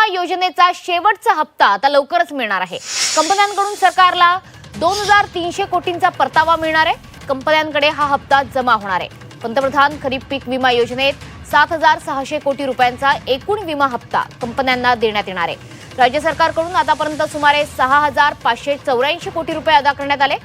विमा योजनेचा शेवटचा हप्ता आता लवकरच मिळणार आहे। कंपन्यांकडून सरकारला 2300 कोटींचा परतावा मिळणार आहे। कंपन्यांकडे हा हप्ता जमा होणार आहे। पंतप्रधान खरीप पीक विमा योजनेत 7600 कोटी रुपयांचा एकूण विमा हप्ता कंपन्यांना देण्यात येणार आहे। राज्य सरकारकडून आतापर्यंत सुमारे 6584 कोटी रुपये अदा करण्यात आले।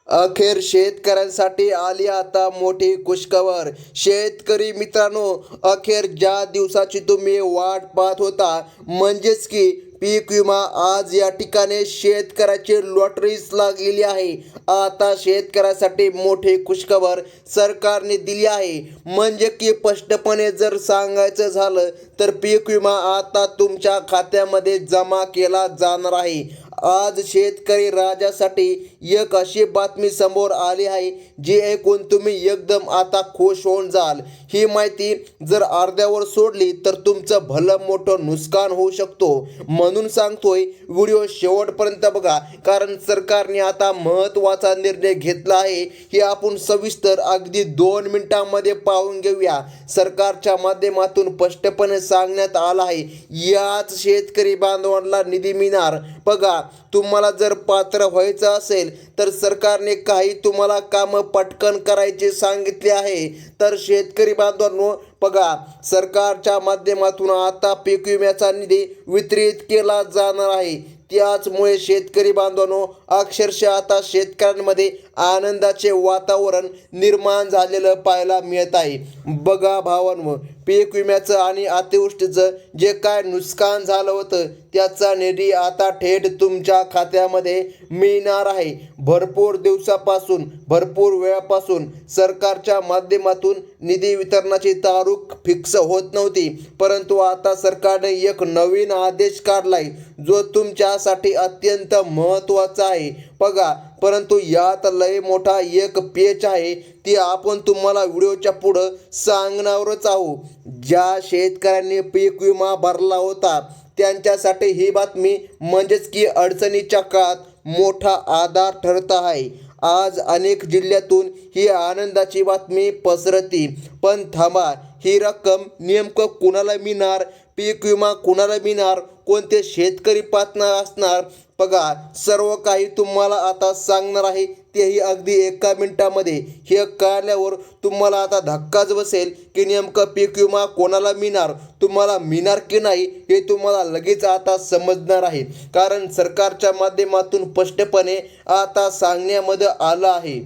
अखेर शेतकऱ्यांसाठी आली आता मोठी खुशखबर। शेतकरी मित्रांनो, अखेर ज्या दिवसाची तुम्ही वाट पाहत होता, म्हणजेच की पीक विमा, आज या ठिकाणी शेतकऱ्याची लॉटरीच लागलेली आहे। आता शेतकऱ्यासाठी मोठी खुशखबर सरकारने दिली आहे। म्हणजे की स्पष्टपणे जर सांगायचं झालं तर पीक विमा आता तुमच्या खात्यामध्ये जमा केला जाणार आहे। आज शेतकरी राजासाठी एक अशी बातमी समोर आली आहे जी ऐकून तुम्ही एकदम आता खुश होऊन जाल। ही माहिती जर अर्ध्यावर सोडली तर तुमचं भलं मोठं नुकसान होऊ शकतो। म्हणून सांगतोय, व्हिडिओ शेवटपर्यंत बघा, कारण सरकारने आता महत्त्वाचा निर्णय घेतला आहे। हे आपण सविस्तर अगदी 2 मिनिटांमध्ये पाहून घेऊया। सरकारच्या माध्यमातून स्पष्टपणे सांगण्यात आलं आहे, याच शेतकरी बांधवांना निधी मिळणार। बघा, तुम्हाला जर पात्र व्हायचं असेल तर सरकारने काही तुम्हाला कामं पटकन करायचे सांगितले आहे। तर शेतकरी बांधवांनो, बघा, सरकारच्या माध्यमातून आता पीक विम्याचा निधी वितरित केला जाणार आहे। त्याचमुळे शेतकरी बांधवांनो, अक्षरशः आता शेतकऱ्यांमध्ये आनंदाचे वातावरण निर्माण झालेलं पाहायला मिळत आहे। बघा भावांनो, पीक विम्याचं आणि अतिवृष्टीचं जे काय नुकसान झालं होतं त्याचा निधी आता थेट तुमच्या खात्यामध्ये मिळणार आहे। भरपूर दिवसापासून, भरपूर वेळापासून सरकारच्या माध्यमातून निधी वितरणाची तारीख फिक्स होत नव्हती, परंतु आता सरकारने एक नवीन आदेश काढलाय जो तुमच्यासाठी अत्यंत महत्त्वाचा आहे। बघा, परंतु यात लय मोठा एक पेच आहे, ती आपण तुम्हाला व्हिडिओच्या पुढं सांगणारच आहोत। ज्या शेतकऱ्यांनी पीक विमा भरला होता त्यांच्यासाठी ही बातमी म्हणजेच की अडचणीच्या काळात मोठा आधार ठरत आहे। आज अनेक जिल्ह्यातून ही आनंदाची बातमी पसरती, पण थांबा, ही रक्कम नेमकं कुणाला मिळणार? पीक विमा कुणाला मिळणार? कोणते शेतकरी पात्र असणार? बघा, सर्व काही तुम्हाला आता सांगणार आहे, तेही अगदी 1 मिनिटामध्ये। हे कळल्यावर तुम्हाला आता धक्काच बसेल की नेमकं पीक विमा कोणाला मिळणार, तुम्हाला मिळणार की नाही हे तुम्हाला लगेच आता समजणार आहे। कारण सरकारच्या माध्यमातून स्पष्टपणे आता सांगण्यामध्ये आलं आहे।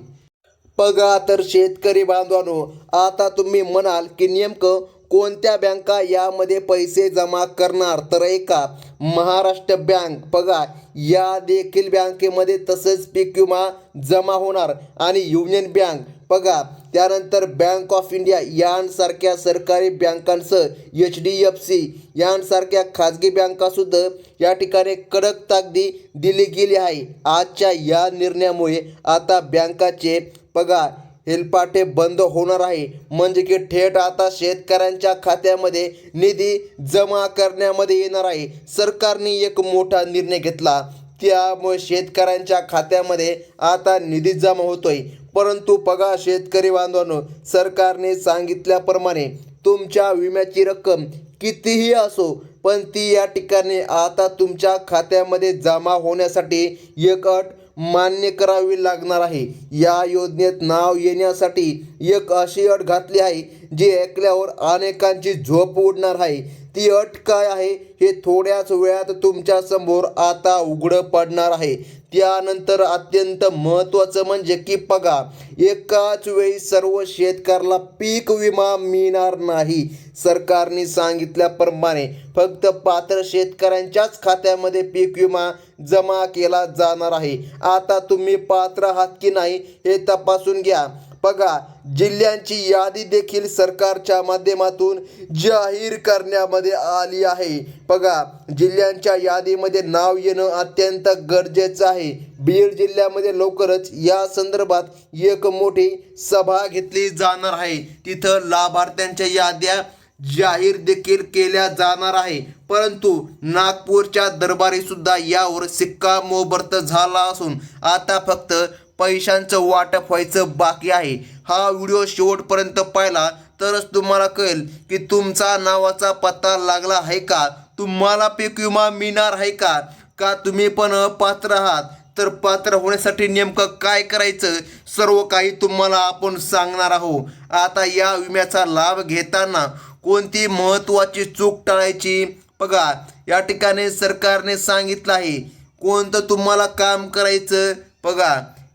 बघा, तर शेतकरी बांधवांनो, आता तुम्ही म्हणाल की नेमकं कोणत्या बँका यामध्ये पैसे जमा करणार? तर ऐका, महाराष्ट्र बँक, बघा, या देखील बँकेमध्ये तसंच पीक विमा जमा होणार। आणि युनियन बँक, बघा, त्यानंतर बँक ऑफ इंडिया यांसारख्या सरकारी बँकांसह HDFC यांसारख्या खाजगी बँकासुद्धा या ठिकाणी कडक ताकदी दिली गेली आहे। आजच्या या निर्णयामुळे आता बँकाचे, बघा, हेलपाटे बंद होणार आहे। म्हणजे की थेट आता शेतकऱ्यांच्या खात्यामध्ये निधी जमा करण्यामध्ये येणार आहे। सरकारने एक मोठा निर्णय घेतला, त्यामुळे शेतकऱ्यांच्या खात्यामध्ये आता निधी जमा होतोय। परंतु बघा शेतकरी बांधवांनो, सरकारने सांगितल्याप्रमाणे तुमच्या विम्याची रक्कम कितीही असो, पण ती या ठिकाणी आता तुमच्या खात्यामध्ये जमा होण्यासाठी एक अट मान्य करावी लागणार आहे। या योजनेत नाव येण्यासाठी एक अशी अट घातली आहे जी ऐकल्यावर अनेकांची झोप उडणार आहे। ती अट काय आहे हे थोड्याच वेळात तुमच्या समोर आता उघडं पडणार आहे। त्यानंतर अत्यंत महत्त्वाचं म्हणजे की बघा, एकाच वेळी सर्व शेतकऱ्याला पीक विमा मिळणार नाही। सरकारने सांगितल्याप्रमाणे फक्त पात्र शेतकऱ्यांच्याच खात्यामध्ये पीक विमा जमा केला जाणार आहे। आता तुम्ही पात्र आहात की नाही हे तपासून घ्या। बघा, जिल्ह्यांची यादी देखील सरकारच्या माध्यमातून जाहीर करण्यामध्ये आली आहे। बघा, जिल्ह्यांच्या यादीमध्ये नाव येणं अत्यंत गरजेचं आहे। बीड जिल्ह्यामध्ये लवकरच या संदर्भात एक मोठी सभा घेतली जाणार आहे। तिथं लाभार्थ्यांच्या याद्या जाहीर देखील केल्या जाणार आहे। परंतु नागपूरच्या दरबारी सुद्धा यावर शिक्कामोर्तब झाला असून आता फक्त पैशांचं वाटप व्हायचं बाकी आहे। हा व्हिडिओ शेवटपर्यंत पाहिला तरच तुम्हाला कळेल की तुमचा नावाचा पत्ता लागला आहे का, तुम्हाला पीक विमा मिळणार आहे का? का तुम्ही पण अपात्र आहात? तर पात्र होण्यासाठी नेमकं काय करायचं सर्व काही तुम्हाला आपण सांगणार आहोत. आता या विम्याचा लाभ घेताना कोणती महत्त्वाची चूक टाळायची? बघा, या ठिकाणी सरकारने सांगितलं आहे कोणतं तुम्हाला काम करायचं. बघा,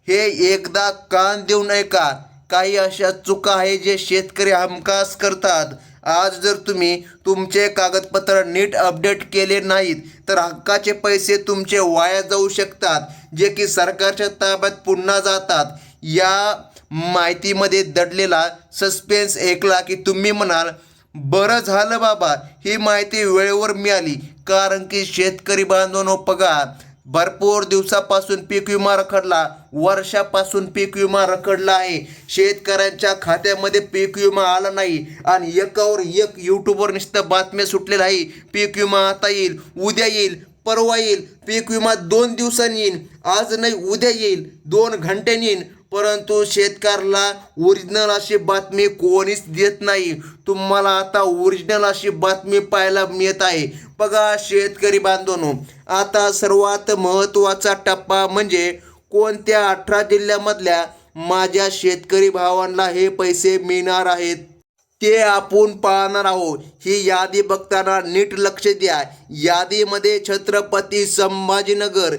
हे एकदा कान देऊ नये का? काही अशा चुका आहे जे शेतकरी हमखास करतात. आज जर तुम्ही तुमचे कागदपत्र नीट अपडेट केले नाहीत तर हक्काचे पैसे तुमचे वाया जाऊ शकतात, जे की सरकारच्या ताब्यात पुन्हा जातात. या माहितीमध्ये दडलेला सस्पेन्स ऐकला की तुम्ही म्हणाल, बरं झालं बाबा ही माहिती वेळेवर मिळाली. कारण की शेतकरी बांधवांनो, बघा, भरपूर दिवसापासून पीक विमा रखडला, वर्षापासून पीक विमा रखडला आहे. शेतकऱ्यांच्या खात्यामध्ये पीक विमा आला नाही आणि एकावर एक यूट्यूबवर नुसतं बातम्या सुटलेल्या आहे. पीक विमा आता येईल, उद्या येईल, परवा येईल, पीक विमा 2 दिवसांनी येईल, आज नाही उद्या येईल, 2 घंट्यांनी येईल. परंतु शेतकऱ्याला ओरिजिनल अशी बातमी कोणीच देत नाही. तुम्हाला आता ओरिजिनल अशी बातमी पाहायला मिळत आहे. बघा शेतकरी बांधवांनो, आता सर्वात महत्त्वाचा टप्पा म्हणजे कोणत्या 18 जिल्ह्यामधल्या माझ्या शेतकरी भावांना हे पैसे मिळणार आहेत ते आपण पाहणार आहोत. ही यादी बघताना नीट लक्ष द्या. यादीमध्ये छत्रपती संभाजीनगर,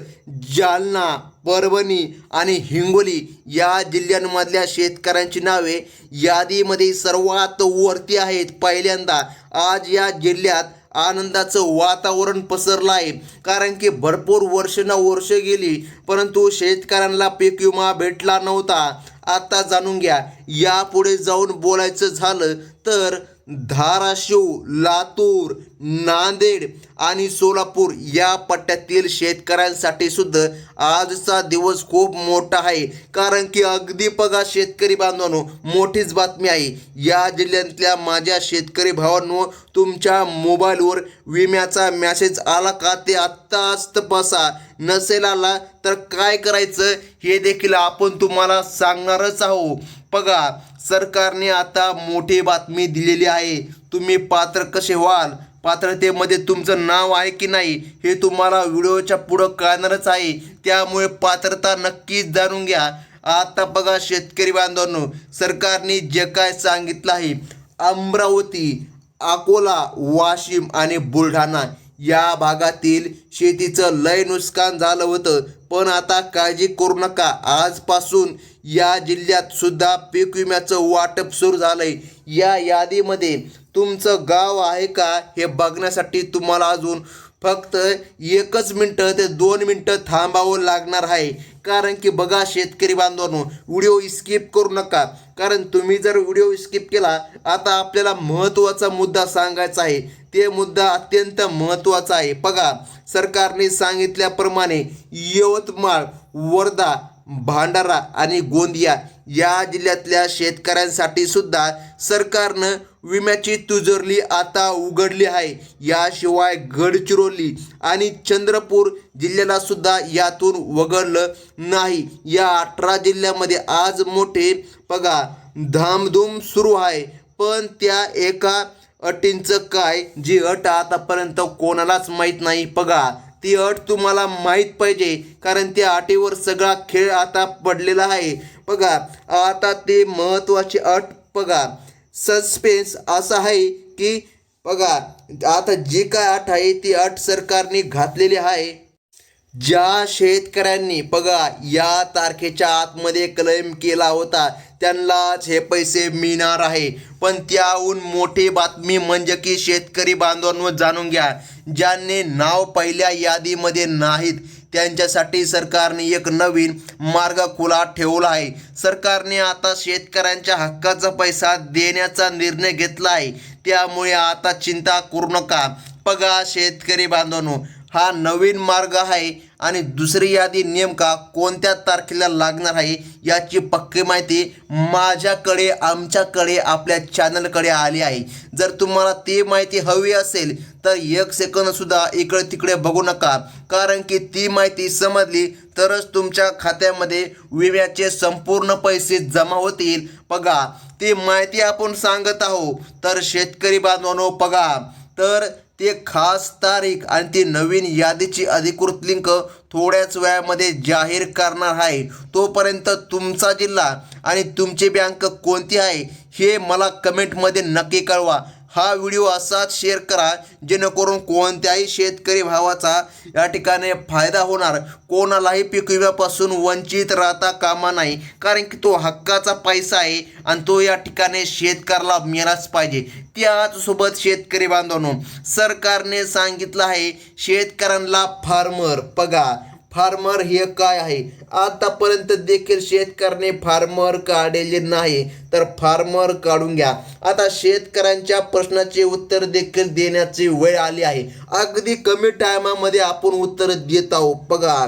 जालना, परभणी आणि हिंगोली या जिल्ह्यांमधल्या शेतकऱ्यांची नावे यादीमध्ये सर्वात वरती आहेत. पहिल्यांदा आज या जिल्ह्यात आनंदाचं वातावरण पसरलं आहे. कारण की भरपूर वर्ष गेली परंतु शेतकऱ्यांना पीक विमा भेटला नव्हता. आता जाणून घ्या. यापुढे जाऊन बोलायचं झालं तर धाराशिव, लातूर, नांदेड आणि सोलापूर या पट्ट्यातील शेतकऱ्यांसाठी सुद्धा आजचा दिवस खूप मोठा आहे. कारण की अगदी बघा शेतकरी बांधवांनो, मोठीच बातमी आहे. या जिल्ह्यातल्या माझ्या शेतकरी भावांनो, तुमच्या मोबाईलवर विम्याचा मेसेज आला का ते आत्ताच तपासा. नसेल आला तर काय करायचं हे देखील आपण तुम्हाला सांगणारच आहोत. बघा, सरकारने आता मोठी बातमी दिलेली आहे. तुम्ही पात्र कसे व्हाल, पात्रतेमध्ये तुमचं नाव आहे की नाही हे तुम्हाला व्हिडिओच्या पुढं कळणारच आहे. त्यामुळे पात्रता नक्कीच जाणून घ्या. आता बघा शेतकरी बांधवांनो, सरकारने जे काय सांगितलं आहे, अमरावती, अकोला, वाशिम आणि बुलढाणा या भागातील शेतीचं लय नुकसान झालं होतं. पण आता काळजी करू नका, आजपासून या जिल्ह्यात सुद्धा पीक विम्याचं वाटप सुरू झालंय. या यादीमध्ये तुमचं गाव आहे का हे बघण्यासाठी तुम्हाला अजून फक्त 1 मिनिटं ते 2 मिनिटं थांबावं लागणार आहे. कारण की बघा शेतकरी बांधवांनो, व्हिडिओ स्किप करू नका. कारण तुम्ही जर व्हिडिओ स्किप केला, आता आपल्याला महत्त्वाचा मुद्दा सांगायचा आहे. ते मुद्दा अत्यंत महत्त्वाचा आहे. बघा, सरकारने सांगितल्याप्रमाणे यवतमाळ, वर्धा, भंडारा आणि गोंदिया या जिल्ह्यातल्या शेतकऱ्यांसाठी सुद्धा सरकारनं विम्याची तुजोरली आता उघडली आहे. याशिवाय गडचिरोली आणि चंद्रपूर जिल्ह्याला सुद्धा यातून वगळलं नाही. या 18 जिल्ह्यामध्ये आज मोठे बघा धामधूम सुरू आहे. पण त्या एका अटींचं काय, जी अट आतापर्यंत कोणालाच माहीत नाही. बघा, ती अट तुम्हाला माहीत पाहिजे, कारण त्या अटीवर सगळा खेळ आता पडलेला आहे. बघा, आता ते महत्त्वाची अट बघा, सस्पेन्स असं आहे की बघा आता जी काय अट आहे ती अट सरकारने घातलेली आहे. ज्या शेतकऱ्यांनी बघा या तारखेच्या आतमध्ये क्लेम केला होता त्यांनाच हे पैसे मिळणार आहे. पण त्याहून मोठी बातमी म्हणजे की शेतकरी बांधवांनो जाणून घ्या, ज्यांनी नाव पहिल्या यादीमध्ये नाहीत त्यांच्यासाठी सरकारने एक नवीन मार्ग खुला ठेवला आहे. सरकारने आता शेतकऱ्यांच्या हक्काचा पैसा देण्याचा निर्णय घेतला आहे. त्यामुळे आता चिंता करू नका. बघा शेतकरी बांधवांनो, हा नवीन मार्ग आहे आणि दुसरी यादी नेमका कोणत्या तारखेला लागणार आहे याची पक्की माहिती माझ्याकडे, आमच्याकडे, आपल्या चॅनलकडे आली आहे. जर तुम्हाला ती माहिती हवी असेल तर 1 सेकंदसुद्धा इकडे तिकडे बघू नका. कारण की ती माहिती समजली तरच तुमच्या खात्यामध्ये विम्याचे संपूर्ण पैसे जमा होतील. बघा, ती माहिती आपण सांगत आहोत. तर शेतकरी बांधवांनो बघा, तर ते खास तारीख आणि ती नवीन यादीची अधिकृत लिंक थोड्याच वेळामध्ये जाहीर करणार आहे. तोपर्यंत तुमचा जिल्हा आणि तुमची बँक कोणती आहे हे मला कमेंटमध्ये नक्की कळवा. हा व्हिडिओ असाच शेअर करा जेणेकरून कोणत्याही शेतकरी भावाचा या ठिकाणी फायदा होणार, कोणालाही पीक विम्यापासून वंचित राहता कामा नाही. कारण की तो हक्काचा पैसा आहे आणि तो या ठिकाणी शेतकऱ्याला मिळालाच पाहिजे. त्याचसोबत शेतकरी बांधवांनो, सरकारने सांगितलं आहे शेतकऱ्यांना फार्मर पगार. फार्मर हे काय आहे? आतापर्यंत देखील शेतकऱ्याने फार्मर काढलेले नाही, तर फार्मर काढून घ्या. आता शेतकऱ्यांच्या प्रश्नाचे उत्तर देखील देण्याची वेळ आली आहे. अगदी कमी टायमामध्ये आपण उत्तर देत आहोत. बघा,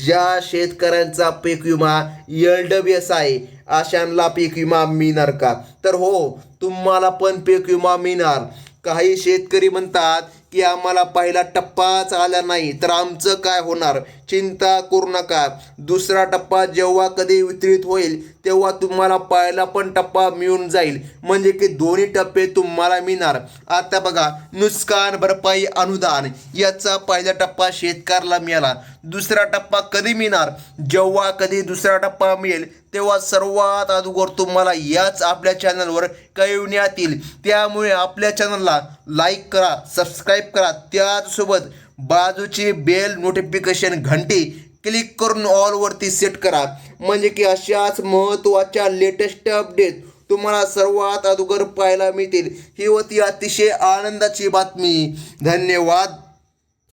ज्या शेतकऱ्यांचा पीक विमा LWS आहे अशांना पीक विमा मिळणार का? तर हो, तुम्हाला पण पीक विमा मिळणार. काही शेतकरी म्हणतात की आम्हाला पहिला टप्पाच आला नाही तर आमचं काय होणार? चिंता करू नका. दुसरा टप्पा जेव्हा कधी वितरित होईल तेव्हा तुम्हाला पहिला पण टप्पा मिळून जाईल. म्हणजे की दोन्ही टप्पे तुम्हाला मिळणार. आता बघा, नुकसान भरपाई अनुदान याचा पहिला टप्पा शेतकऱ्याला मिळाला. दुसरा टप्पा कधी मिळणार? जेव्हा कधी दुसरा टप्पा मिळेल तेव्हा सर्वात अगोदर तुम्हाला याच आपल्या चॅनलवर कळविण्यात येईल. त्यामुळे आपल्या चॅनलला लाईक करा, सबस्क्राईब करा. त्याचसोबत बाजूची बेल नोटिफिकेशन घंटी क्लिक करून ऑलवरती सेट करा. म्हणजे की अशाच महत्त्वाच्या लेटेस्ट अपडेट तुम्हाला सर्वात अगोदर पाहायला मिळतील. ही होती अतिशय आनंदाची बातमी. धन्यवाद.